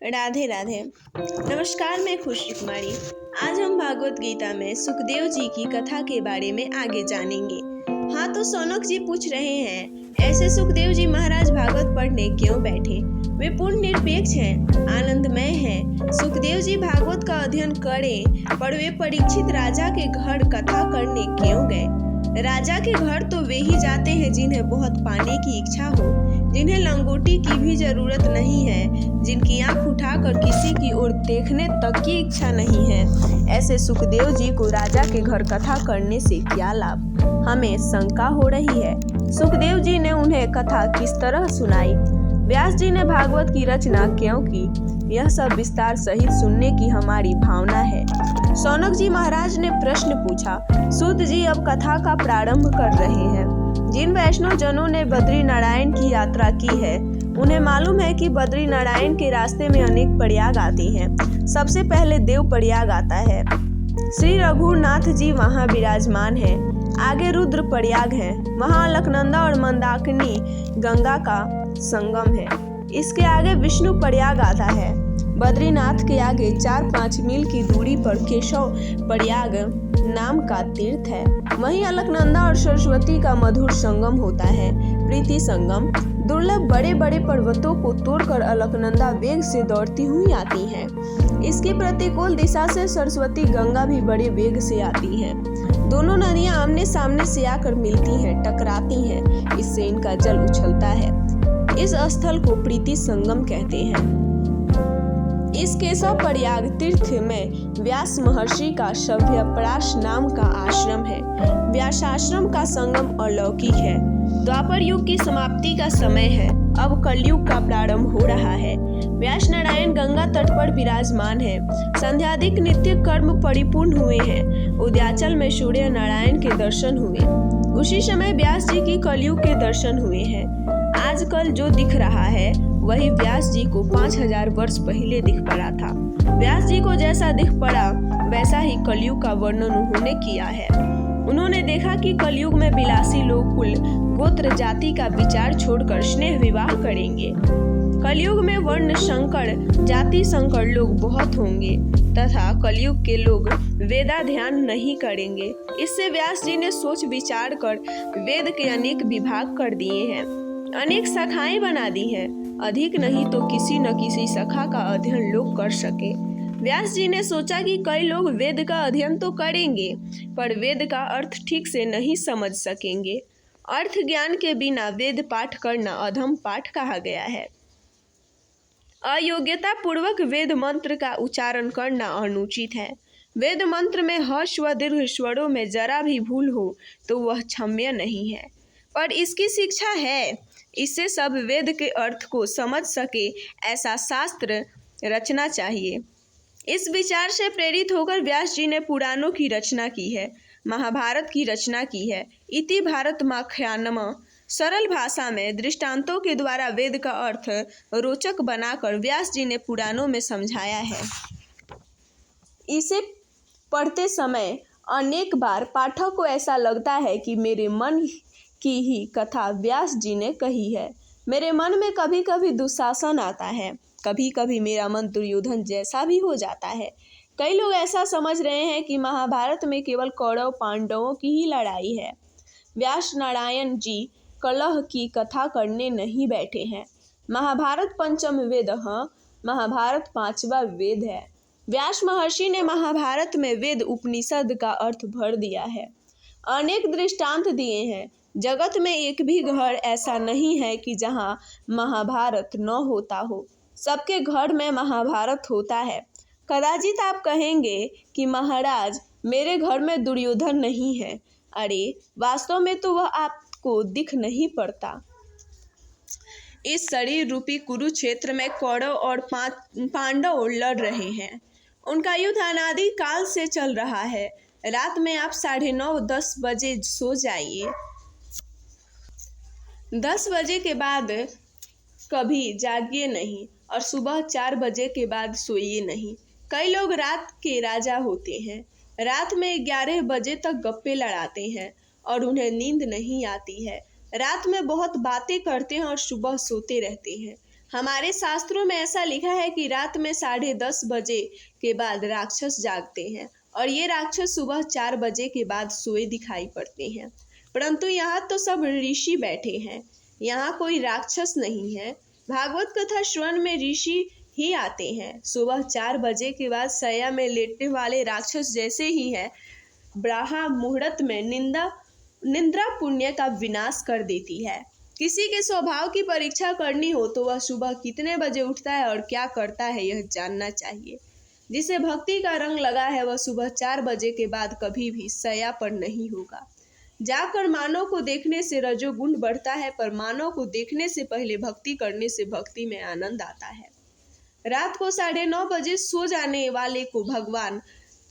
राधे राधे। नमस्कार, मैं खुशी कुमारी। आज हम भागवत गीता में सुखदेव जी की कथा के बारे में आगे जानेंगे। हाँ, तो सौनक जी पूछ रहे हैं, ऐसे सुखदेव जी महाराज भागवत पढ़ने क्यों बैठे? वे पूर्ण निरपेक्ष हैं, आनंदमय हैं। सुखदेव जी भागवत का अध्ययन करें, पर वे परीक्षित राजा के घर कथा करने क्यों गए? राजा के घर तो वे ही जाते हैं जिन्हें बहुत पाने की इच्छा हो, जिन्हें लंगोटी की भी जरूरत नहीं है, जिनकी आंख उठाकर किसी की ओर देखने तक की इच्छा नहीं है। ऐसे सुखदेव जी को राजा के घर कथा करने से क्या लाभ? हमें शंका हो रही है। सुखदेव जी ने उन्हें कथा किस तरह सुनाई? व्यास जी ने भागवत की रचना क्यों की? यह सब विस्तार सहित सुनने की हमारी भावना है। सौनक जी महाराज ने प्रश्न पूछा। सूत जी अब कथा का प्रारंभ कर रहे हैं। जिन वैष्णव जनों ने बद्री नारायण की यात्रा की है, उन्हें मालूम है कि बद्री नारायण के रास्ते में अनेक प्रयाग आते हैं। सबसे पहले देव प्रयाग आता है। श्री रघुनाथ जी वहाँ विराजमान हैं। आगे रुद्र प्रयाग है, वहाँ अलकनंदा और मंदाकिनी गंगा का संगम है। इसके आगे विष्णु प्रयाग आता है। बद्रीनाथ के आगे 4-5 मील की दूरी पर केशव प्रयाग नाम का तीर्थ है। वहीं अलकनंदा और सरस्वती का मधुर संगम होता है, प्रीति संगम। दुर्लभ बड़े बड़े पर्वतों को तोड़कर अलकनंदा वेग से दौड़ती हुई आती है। इसकी प्रतिकूल दिशा से सरस्वती गंगा भी बड़े वेग से आती है। दोनों नदियां आमने सामने से आकर मिलती हैं, टकराती हैं। इससे इनका जल उछलता है। इस स्थल को प्रीति संगम कहते हैं। इस केशव प्रयाग तीर्थ में व्यास महर्षि का सभ्यपराश नाम का आश्रम है। व्यासाश्रम का संगम अलौकिक है। द्वापर युग की समाप्ति का समय है। अब कलयुग का प्रारंभ हो रहा है। व्यास नारायण गंगा तट पर विराजमान है। संध्यादिक नित्य कर्म परिपूर्ण हुए हैं। उद्याचल में सूर्य नारायण के दर्शन हुए। उसी समय व्यास जी की कलयुग के दर्शन हुए हैं। आजकल जो दिख रहा है वही व्यास जी को 5000 वर्ष पहले दिख पड़ा था। व्यास जी को जैसा दिख पड़ा वैसा ही कलयुग का वर्णन उन्होंने किया है। उन्होंने देखा कि कलयुग में विलासी लोग कुल गोत्र जाति का विचार छोड़कर स्नेह विवाह करेंगे। कलयुग में वर्ण संकर जाति संकर लोग बहुत होंगे तथा कलयुग के लोग वेदाध्ययन नहीं करेंगे। इससे व्यास जी ने सोच विचार कर वेद के अनेक विभाग कर दिए हैं, अनेक शाखाएं बना दी हैं। अधिक नहीं तो किसी न किसी शाखा का अध्ययन लोग कर सके। व्यास जी ने सोचा कि कई लोग वेद का अध्ययन तो करेंगे, पर वेद का अर्थ ठीक से नहीं समझ सकेंगे। अर्थ ज्ञान के बिना वेद पाठ करना अधम पाठ कहा गया है। अयोग्यता पूर्वक वेद मंत्र का उच्चारण करना अनुचित है। वेद मंत्र में हर्ष व दीर्घ स्वरों में जरा भी भूल हो तो वह क्षम्य नहीं है, पर इसकी शिक्षा है। इससे सब वेद के अर्थ को समझ सके ऐसा शास्त्र रचना चाहिए। इस विचार से प्रेरित होकर व्यास जी ने पुराणों की रचना की है, महाभारत की रचना की है। इति भारतमाख्यानम सरल भाषा में दृष्टांतों के द्वारा वेद का अर्थ रोचक बनाकर व्यास जी ने पुराणों में समझाया है। इसे पढ़ते समय अनेक बार पाठक को ऐसा लगता है कि मेरे मन की ही कथा व्यास जी ने कही है। मेरे मन में कभी कभी दुशासन आता है, कभी कभी मेरा मन दुर्योधन जैसा भी हो जाता है। कई लोग ऐसा समझ रहे हैं कि महाभारत में केवल कौरव पांडवों की ही लड़ाई है। व्यास नारायण जी कलह की कथा करने नहीं बैठे हैं। महाभारत पंचम वेद है, महाभारत 5वां वेद है। व्यास महर्षि ने महाभारत में वेद उपनिषद का अर्थ भर दिया है, अनेक दृष्टांत दिए हैं। जगत में एक भी घर ऐसा नहीं है कि जहाँ महाभारत न होता हो। सबके घर में महाभारत होता है। कदाचित आप कहेंगे कि महाराज मेरे घर में दुर्योधन नहीं है। अरे वास्तव में तो वह आपको दिख नहीं पड़ता। इस शरीर रूपी कुरुक्षेत्र में कौरव और पांडव लड़ रहे हैं। उनका युद्ध अनादि काल से चल रहा है। रात में आप 9:30-10 बजे सो जाइए। 10 बजे के बाद कभी जागिए नहीं और सुबह 4 बजे के बाद सोइए नहीं। कई लोग रात के राजा होते हैं। रात में 11 बजे तक गप्पे लड़ाते हैं और उन्हें नींद नहीं आती है। रात में बहुत बातें करते हैं और सुबह सोते रहते हैं। हमारे शास्त्रों में ऐसा लिखा है कि रात में 10:30 बजे के बाद राक्षस जागते हैं और ये राक्षस सुबह 4 बजे के बाद सोए दिखाई पड़ते हैं। परंतु यहाँ तो सब ऋषि बैठे हैं, यहाँ कोई राक्षस नहीं है। भागवत कथा श्रवण में ऋषि ही आते हैं। सुबह 4 बजे के बाद शैया में लेटने वाले राक्षस जैसे ही हैं। ब्राह्म मुहूर्त में निंद्रा पुण्य का विनाश कर देती है। किसी के स्वभाव की परीक्षा करनी हो तो वह सुबह कितने बजे उठता है और क्या करता है यह जानना चाहिए। जिसे भक्ति का रंग लगा है वह सुबह 4 बजे के बाद कभी भी शैया पर नहीं होगा। जाकर मानव को देखने से रजोगुण बढ़ता है, पर मानव को देखने से पहले भक्ति करने से भक्ति में आनंद आता है। रात को 9:30 बजे सो जाने वाले को भगवान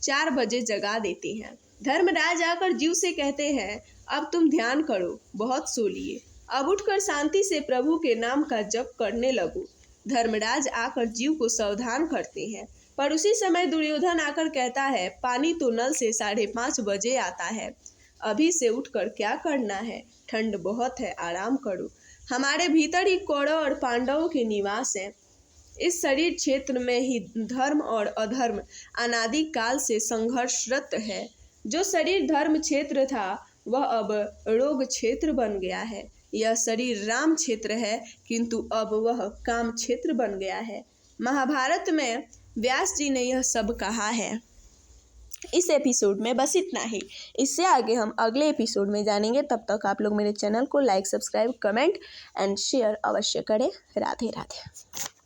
4 बजे जगा देते हैं। धर्मराज आकर जीव से कहते हैं, अब तुम ध्यान करो, बहुत सो लिए, अब उठकर शांति से प्रभु के नाम का जप करने लगो। धर्मराज आकर जीव को सावधान करते हैं, पर उसी समय दुर्योधन आकर कहता है, पानी तो नल से 5:30 बजे आता है, अभी से उठकर क्या करना है, ठंड बहुत है, आराम करो। हमारे भीतर ही कौरव और पांडवों के निवास हैं। इस शरीर क्षेत्र में ही धर्म और अधर्म अनादि काल से संघर्षरत है। जो शरीर धर्म क्षेत्र था वह अब रोग क्षेत्र बन गया है। यह शरीर राम क्षेत्र है, किंतु अब वह काम क्षेत्र बन गया है। महाभारत में व्यास जी ने यह सब कहा है। इस एपिसोड में बस इतना ही। इससे आगे हम अगले एपिसोड में जानेंगे। तब तक आप लोग मेरे चैनल को like, subscribe, comment and share अवश्य करें। राधे राधे।